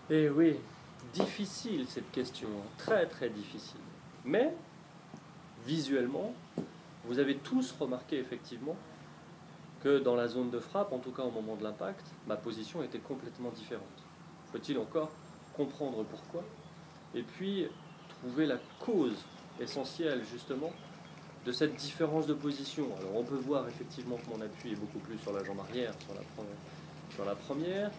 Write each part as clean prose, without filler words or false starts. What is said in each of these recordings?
Eh oui, difficile cette question, très très difficile. Mais, visuellement, vous avez tous remarqué effectivement que dans la zone de frappe, en tout cas au moment de l'impact, ma position était complètement différente. Faut-il encore comprendre pourquoi? Et puis, trouver la cause essentielle justement de cette différence de position. Alors on peut voir effectivement que mon appui est beaucoup plus sur la jambe arrière, sur la première.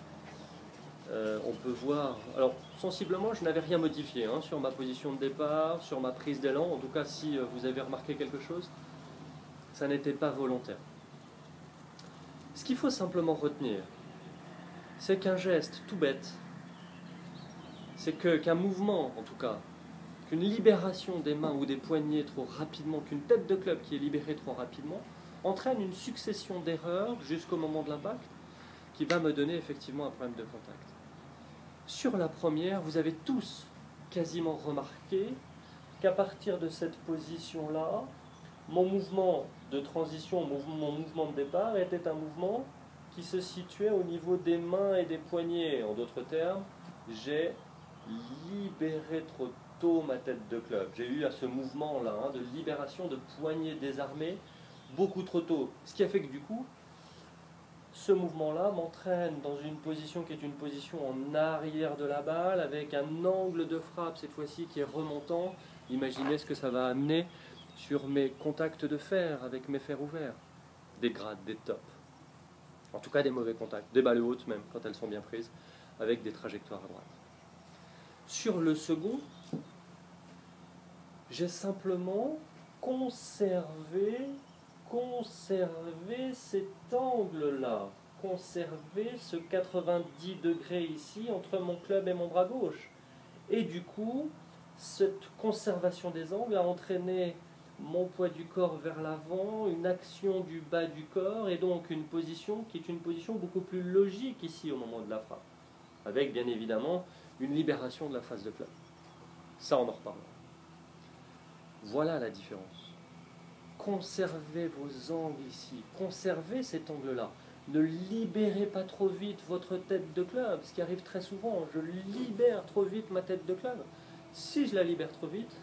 On peut voir, alors sensiblement je n'avais rien modifié hein, sur ma position de départ, sur ma prise d'élan, en tout cas si vous avez remarqué quelque chose, ça n'était pas volontaire. Ce qu'il faut simplement retenir, c'est qu'un geste tout bête, c'est qu'un mouvement en tout cas, qu'une libération des mains ou des poignets trop rapidement, qu'une tête de club qui est libérée trop rapidement, entraîne une succession d'erreurs jusqu'au moment de l'impact qui va me donner effectivement un problème de contact. Sur la première, vous avez tous quasiment remarqué qu'à partir de cette position-là, mon mouvement de transition, mon mouvement de départ était un mouvement qui se situait au niveau des mains et des poignets. En d'autres termes, j'ai libéré trop tôt ma tête de club. J'ai eu à ce mouvement-là de libération de poignets désarmés beaucoup trop tôt. Ce qui a fait que du coup, ce mouvement-là m'entraîne dans une position qui est une position en arrière de la balle, avec un angle de frappe cette fois-ci qui est remontant. Imaginez ce que ça va amener sur mes contacts de fer avec mes fers ouverts. Des grades, des tops. En tout cas des mauvais contacts, des balles hautes même quand elles sont bien prises, avec des trajectoires à droite. Sur le second, j'ai simplement conservé cet angle-là, conserver ce 90 degrés ici entre mon club et mon bras gauche. Et du coup, cette conservation des angles a entraîné mon poids du corps vers l'avant, une action du bas du corps, et donc une position qui est une position beaucoup plus logique ici au moment de la frappe, avec bien évidemment une libération de la face de club. Ça, on en reparlera. Voilà la différence. Conservez vos angles ici, conservez cet angle-là. Ne libérez pas trop vite votre tête de club, ce qui arrive très souvent. Je libère trop vite ma tête de club. Si je la libère trop vite,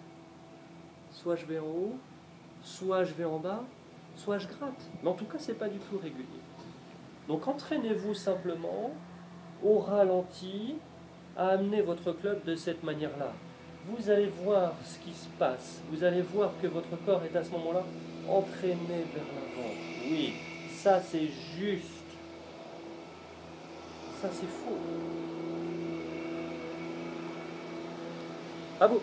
soit je vais en haut, soit je vais en bas, soit je gratte. Mais en tout cas, ce n'est pas du tout régulier. Donc entraînez-vous simplement au ralenti à amener votre club de cette manière-là. Vous allez voir ce qui se passe. Vous allez voir que votre corps est à ce moment-là entraîné vers l'avant. Oui, ça c'est juste. Ça c'est faux. À vous.